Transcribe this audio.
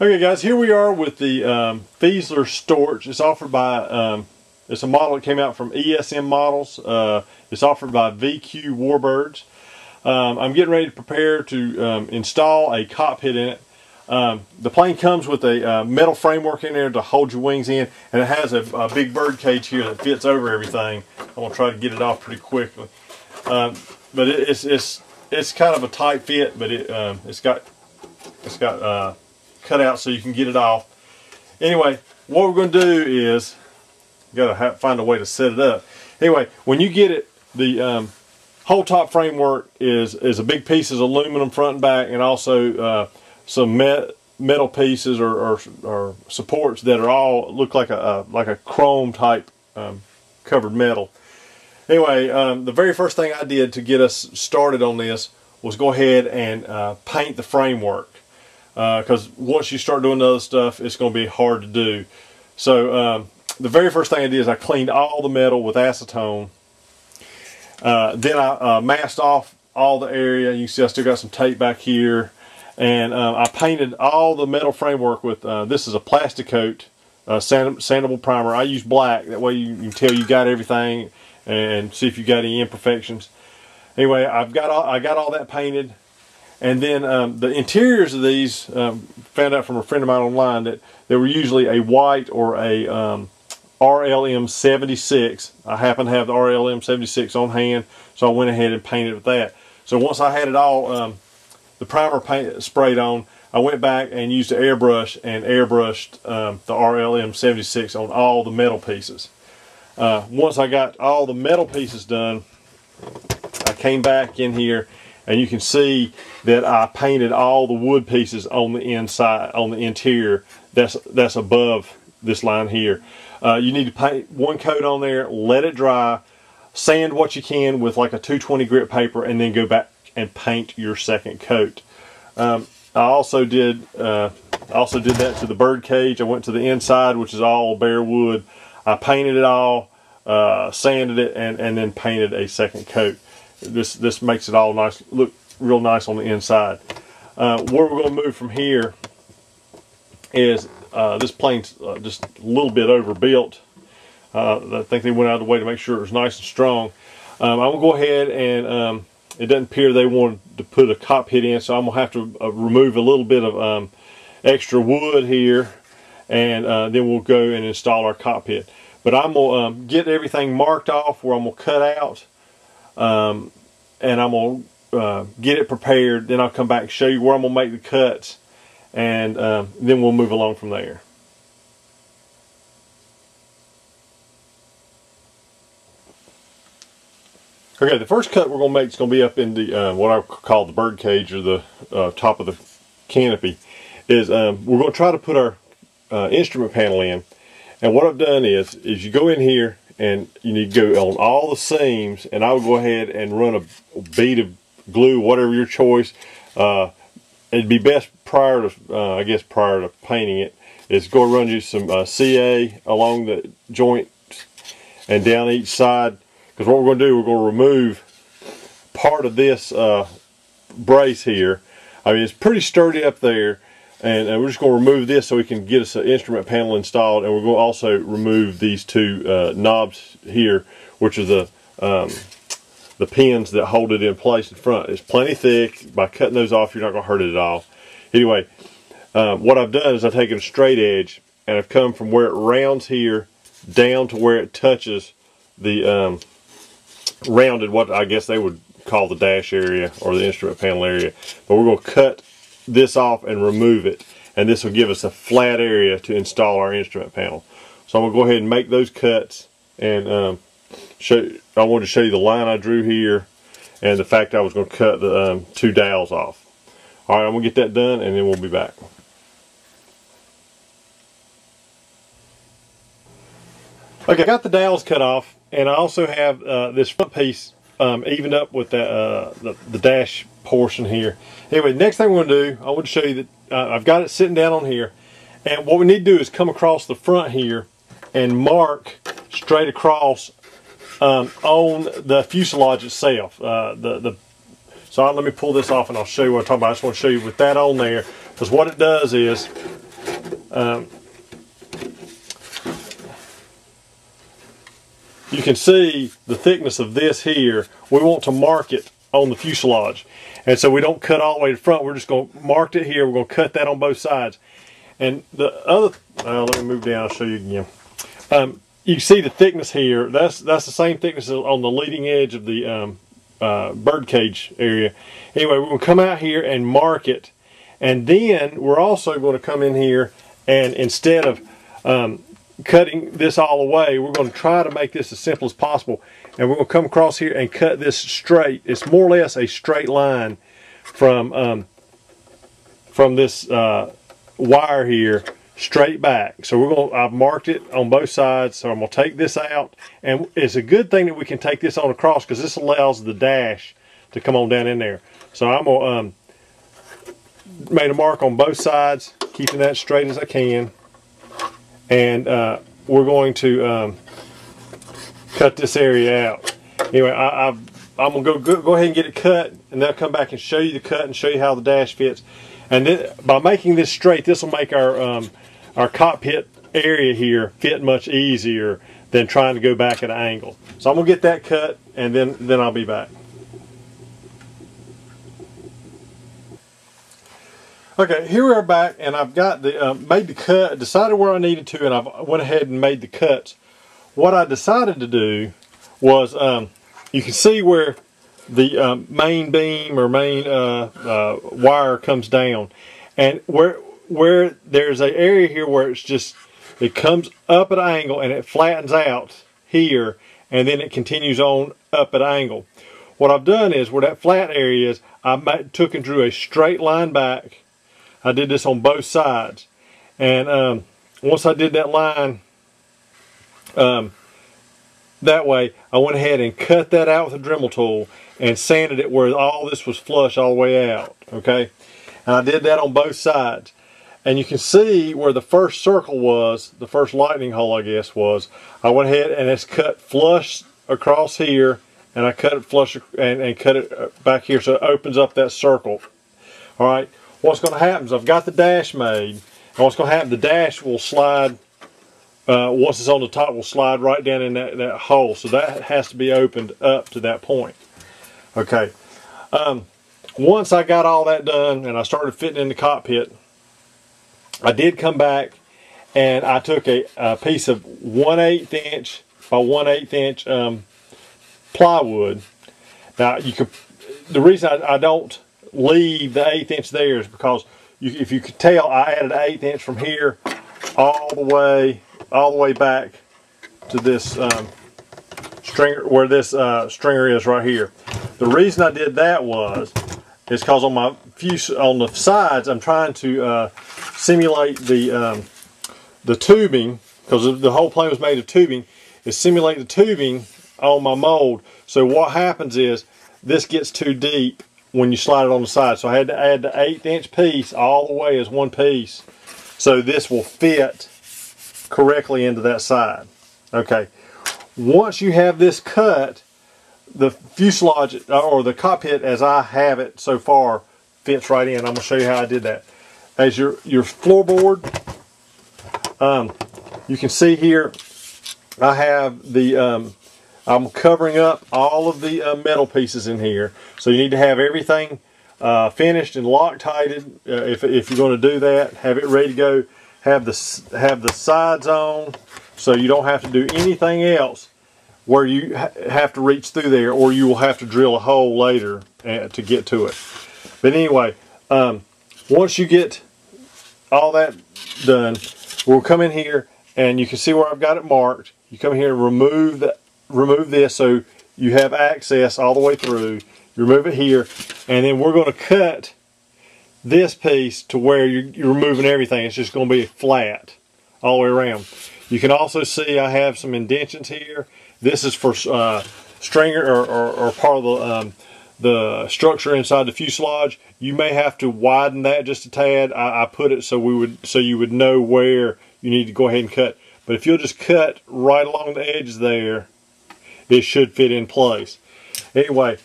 Okay guys, here we are with the Feisler Storch. It's offered by, it's a model that came out from ESM Models. It's offered by VQ Warbirds. I'm getting ready to prepare to install a cockpit in it. The plane comes with a metal framework in there to hold your wings in, and it has a big bird cage here that fits over everything. I'm going to try to get it off pretty quickly. But it's kind of a tight fit, but it's got cut out so you can get it off. Anyway, what we're going to do is gotta find a way to set it up. Anyway, when you get it, the whole top framework is a big piece of aluminum front and back, and also some metal pieces or supports that are all look like a chrome type covered metal. Anyway, the very first thing I did to get us started on this was go ahead and paint the framework. Because once you start doing the other stuff, it's going to be hard to do. So the very first thing I did is I cleaned all the metal with acetone. Then I masked off all the area. You can see I still got some tape back here. And I painted all the metal framework with, this is a plastic coat, sandable primer. I use black, that way you can tell you got everything and see if you got any imperfections. Anyway, I got all that painted. And then the interiors of these, found out from a friend of mine online that they were usually a white or a RLM 76. I happen to have the RLM 76 on hand, so I went ahead and painted with that. So once I had it all, the primer paint sprayed on, I went back and used an airbrush and airbrushed the RLM 76 on all the metal pieces. Once I got all the metal pieces done, I came back in here, and you can see that I painted all the wood pieces on the inside, on the interior. That's above this line here. You need to paint one coat on there, let it dry, sand what you can with like a 220 grit paper, and then go back and paint your second coat. I also did that to the bird cage. I went to the inside, which is all bare wood. I painted it all, sanded it, and then painted a second coat. This makes it all nice, look real nice on the inside. Where we're going to move from here is this plane's just a little bit overbuilt. I think they went out of the way to make sure it was nice and strong. I'm going to go ahead and it doesn't appear they wanted to put a cockpit in, so I'm going to have to remove a little bit of extra wood here, and then we'll go and install our cockpit. But I'm going to get everything marked off where I'm going to cut out. And I'm going to get it prepared, then I'll come back and show you where I'm going to make the cuts, and then we'll move along from there. Okay, the first cut we're going to make is going to be up in the what I call the bird cage, or the top of the canopy. Is we're going to try to put our instrument panel in, and what I've done is you go in here, and you need to go on all the seams, and I will go ahead and run a bead of glue, whatever your choice. It'd be best prior to, I guess prior to painting it, is go run you some CA along the joint and down each side. Because what we're going to do, we're going to remove part of this brace here. I mean, it's pretty sturdy up there. And we're just going to remove this so we can get us an instrument panel installed, and we're going to also remove these two knobs here, which are the pins that hold it in place in front. It's plenty thick. By cutting those off, you're not going to hurt it at all. Anyway, what I've done is I've taken a straight edge, and I've come from where it rounds here down to where it touches the rounded, what I guess they would call the dash area or the instrument panel area. But we're going to cut this off and remove it, and this will give us a flat area to install our instrument panel. So I'm going to go ahead and make those cuts, and I wanted to show you the line I drew here and the fact I was going to cut the two dowels off. Alright, I'm going to get that done, and then we'll be back. Okay, I got the dowels cut off, and I also have this front piece evened up with the dash portion here. Anyway, next thing we're going to do, I want to show you that I've got it sitting down on here, and what we need to do is come across the front here and mark straight across on the fuselage itself. So let me pull this off and I'll show you what I'm talking about. I just want to show you with that on there, because what it does is you can see the thickness of this here. We want to mark it on the fuselage. And so we don't cut all the way to the front. We're just going to mark it here. We're going to cut that on both sides. And the other, let me move down, I'll show you again. You can see the thickness here. That's the same thickness on the leading edge of the bird cage area. Anyway, we're going to come out here and mark it. And then we're also going to come in here and instead of cutting this all away, we're going to try to make this as simple as possible. And we're going to come across here and cut this straight. It's more or less a straight line from this wire here straight back. So we're going. I've marked it on both sides. So I'm going to take this out, and it's a good thing that we can take this on across because this allows the dash to come on down in there. So I'm going to made a mark on both sides, keeping that straight as I can, and we're going to cut this area out. Anyway, I'm going to go ahead and get it cut, and then I'll come back and show you the cut and show you how the dash fits. And then by making this straight, this will make our cockpit area here fit much easier than trying to go back at an angle. So I'm going to get that cut, and then I'll be back. Okay, here we are back, and I've got the made the cut, decided where I needed to, and I went ahead and made the cuts. What I decided to do was, you can see where the main beam or main wire comes down, and where there's an area here where it comes up at an angle and it flattens out here, and then it continues on up at an angle. What I've done is, where that flat area is, I took and drew a straight line back. I did this on both sides, and once I did that line that way, I went ahead and cut that out with a Dremel tool and sanded it where all this was flush all the way out. Okay, and I did that on both sides, and you can see where the first circle was, the first lightning hole I guess was. I went ahead and it's cut flush across here, and I cut it flush and cut it back here so it opens up that circle. All right. What's going to happen is I've got the dash made, and what's going to happen, the dash will slide, once it's on the top, will slide right down in that hole. So that has to be opened up to that point. Okay. Once I got all that done and I started fitting in the cockpit, I did come back and I took a piece of 1/8 inch by 1/8 inch plywood. Now, the reason I don't leave the 1/8 inch there is because if you could tell, I added an 1/8 inch from here all the way back to this stringer, where this stringer is right here. The reason I did that is because on the sides I'm trying to simulate the tubing, because the whole plane was made of tubing, is simulate the tubing on my mold. So what happens is this gets too deep when you slide it on the side. So I had to add the 1/8 inch piece all the way as one piece, so this will fit correctly into that side. Okay, once you have this cut, the fuselage or the cockpit as I have it so far fits right in. I'm going to show you how I did that. As your floorboard, you can see here I have the I'm covering up all of the metal pieces in here. So you need to have everything finished and Loctited. If you're going to do that, have it ready to go. Have the sides on, so you don't have to do anything else where you have to reach through there, or you will have to drill a hole later to get to it. But anyway, once you get all that done, we'll come in here and you can see where I've got it marked. You come here and remove this so you have access all the way through. You remove it here, and then we're going to cut this piece to where you're removing everything. It's just going to be flat all the way around. You can also see I have some indentions here. This is for stringer or part of the structure inside the fuselage. You may have to widen that just a tad. I put it so you would know where you need to go ahead and cut. But if you'll just cut right along the edges there, it should fit in place. Anyway,